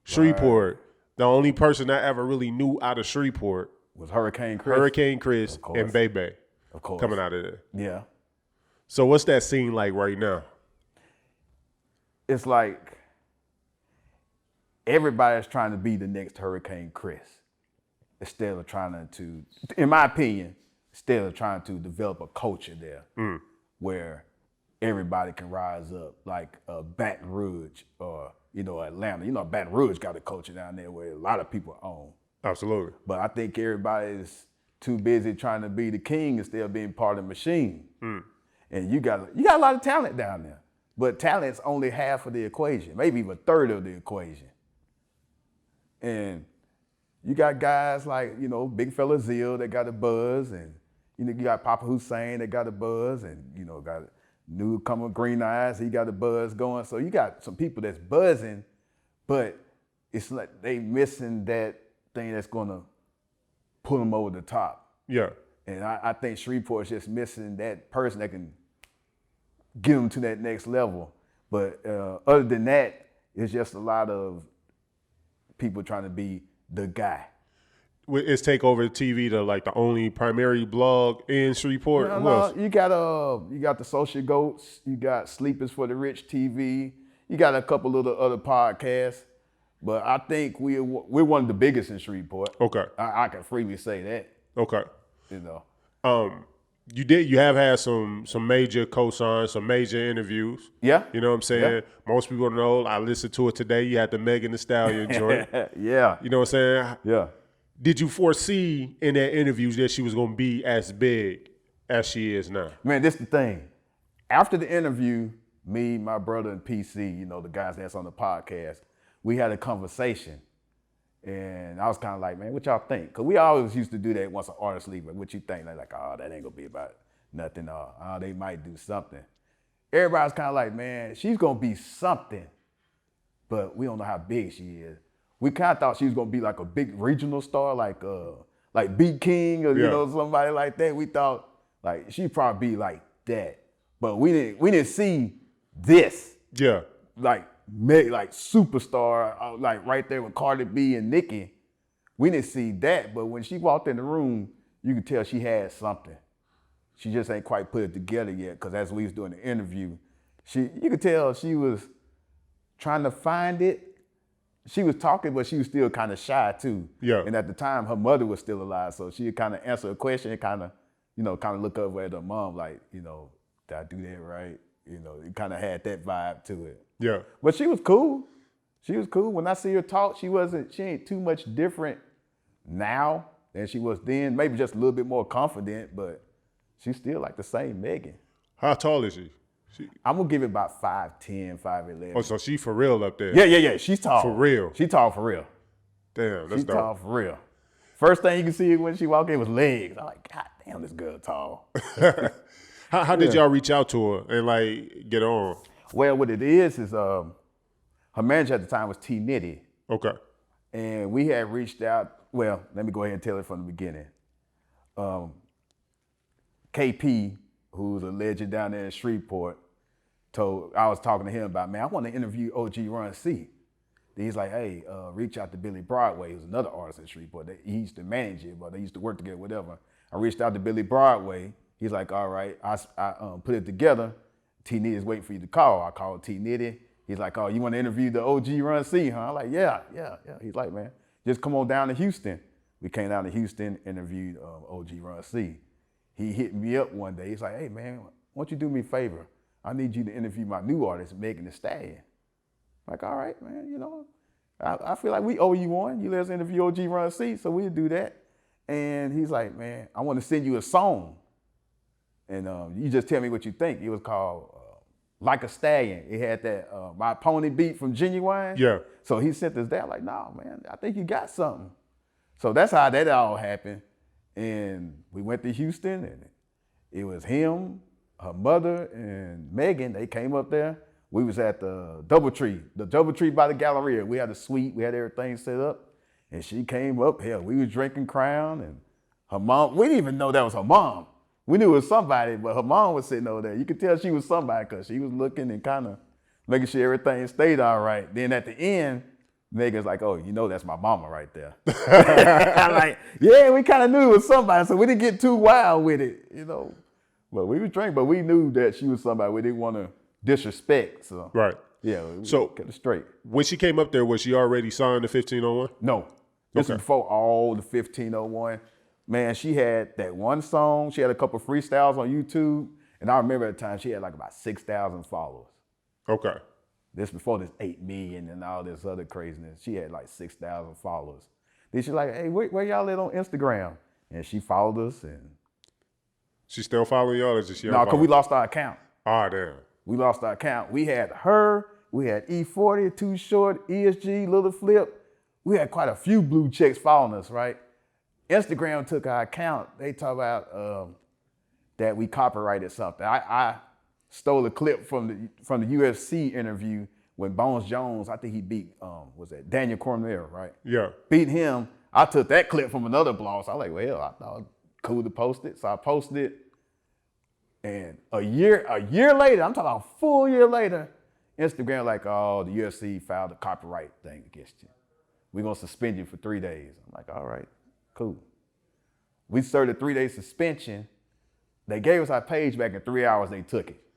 Shreveport. Right. The only person I ever really knew out of Shreveport was Hurricane Chris. Hurricane Chris and Bebe. Of course. Coming out of there. Yeah. So what's that scene like right now? It's like everybody's trying to be the next Hurricane Chris instead of trying to, in my opinion, instead of trying to develop a culture there where everybody can rise up, like Baton Rouge or, Atlanta. Baton Rouge got a culture down there where a lot of people own. Absolutely. But I think everybody's too busy trying to be the king instead of being part of the machine. And you got a lot of talent down there, but talent's only half of the equation, maybe even a third of the equation. And you got guys like, Big Fella Zeal that got a buzz, and you got Papa Hussein that got a buzz, and got newcomer Green Eyes, he got a buzz going. So you got some people that's buzzing, but it's like they missing that thing that's gonna pull them over the top. Yeah. And I think Shreveport's just missing that person that can get them to that next level. But other than that, it's just a lot of people trying to be the guy. Is Takeover TV the only primary blog in Shreveport? No, you got the Social Goats, you got Sleepers for the Rich TV, you got a couple of the other podcasts, but I think we're one of the biggest in Shreveport. Okay, I can freely say that. Okay, you have had some major cosigns, some major interviews. Yeah, you know what I'm saying. Yeah. Most people know. I listened to it today. You had the Megan Thee Stallion joint. Yeah, you know what I'm saying. Yeah. Did you foresee in that interview that she was going to be as big as she is now? Man, this is the thing. After the interview, me, my brother, and PC, the guys that's on the podcast, we had a conversation. And I was kind of like, man, what y'all think? Because we always used to do that once an artist leaves. Like, what you think? They're like, oh, that ain't going to be about nothing. Oh, they might do something. Everybody's kind of like, man, she's going to be something, but we don't know how big she is. We kind of thought she was gonna be like a big regional star, like Beat King or somebody like that. We thought like she'd probably be like that, but we didn't see this. Yeah, like superstar, like right there with Cardi B and Nicki. We didn't see that, but when she walked in the room, you could tell she had something. She just ain't quite put it together yet. Because as we was doing the interview, you could tell she was trying to find it. She was talking, but she was still kind of shy too. Yeah. And at the time, her mother was still alive, so she would kind of answer a question and kind of look over at her mom like, did I do that right? It kind of had that vibe to it. Yeah. But she was cool. She was cool. When I see her talk, she ain't too much different now than she was then. Maybe just a little bit more confident, but she's still like the same Megan. How tall is she? I'm gonna give it about 5'10", 5'11". Oh, so she for real up there? Yeah. She's tall. For real? She tall for real. Damn, that's She's dope. tall for real. First thing you can see when she walked in was legs. I'm like, God damn, this girl tall. How did y'all reach out to her and get on? Well, what it is her manager at the time was T Nitty. Okay. And we had reached out. Well, let me go ahead and tell it from the beginning. KP, who's a legend down there in Shreveport, I was talking to him about, man, I want to interview OG Run C. Then he's like, hey, reach out to Billy Broadway, who's another artist in Shreveport. He used to manage it, but they used to work together, whatever. I reached out to Billy Broadway. He's like, all right, I put it together. T Nitty is waiting for you to call. I called T Nitty. He's like, oh, you want to interview the OG Run C, huh? I'm like, yeah. He's like, man, just come on down to Houston. We came down to Houston, interviewed OG Run C. He hit me up one day. He's like, hey, man, why don't you do me a favor? I need you to interview my new artist, Megan Thee Stallion. I'm like, all right, man, I feel like we owe you one. You let us interview OG Run C, so we'll do that. And he's like, man, I want to send you a song. And you just tell me what you think. It was called Like a Stallion. It had that My Pony beat from Genuine. Yeah. So he sent us that, like, no, man, I think you got something. So that's how that all happened. And we went to Houston, and it was him, her mother, and Megan. They came up there. We was at the Doubletree by the Galleria. We had a suite, we had everything set up. And she came up, hell, we was drinking Crown, and her mom, we didn't even know that was her mom. We knew it was somebody, but her mom was sitting over there. You could tell she was somebody because she was looking and kind of making sure everything stayed all right. Then at the end, Megan's like, oh, you know that's my mama right there. I'm like, yeah, we kind of knew it was somebody, so we didn't get too wild with it, you know. But we was drinking, but we knew that she was somebody we didn't want to disrespect. So Right. yeah, we So kept it straight. when she came up there, was she already signed to 1501? No, this Okay. is before all the 1501. Man, she had that one song. She had a couple freestyles on YouTube, and I remember at the time she had like about 6,000 followers. Okay. This before this 8 million and all this other craziness. She had like 6,000 followers. Then she's like, hey, where y'all at on Instagram? And she followed us. And She still following y'all or just she no, because we lost our account. Ah, damn. We lost our account. We had her, we had E40, Too Short, ESG, Little Flip. We had quite a few blue checks following us, right? Instagram took our account. They talk about that we copyrighted something. I stole a clip from the UFC interview when Bones Jones, I think he beat, was that Daniel Cormier, right? Yeah. Beat him. I took that clip from another blog. So I was like, well, I thought it was cool to post it. So I posted it. And a year later, I'm talking about a full year later, Instagram like, oh, the UFC filed a copyright thing against you. We're going to suspend you for 3 days. I'm like, all right, cool. We served a 3-day suspension. They gave us our page back in 3 hours. They took it.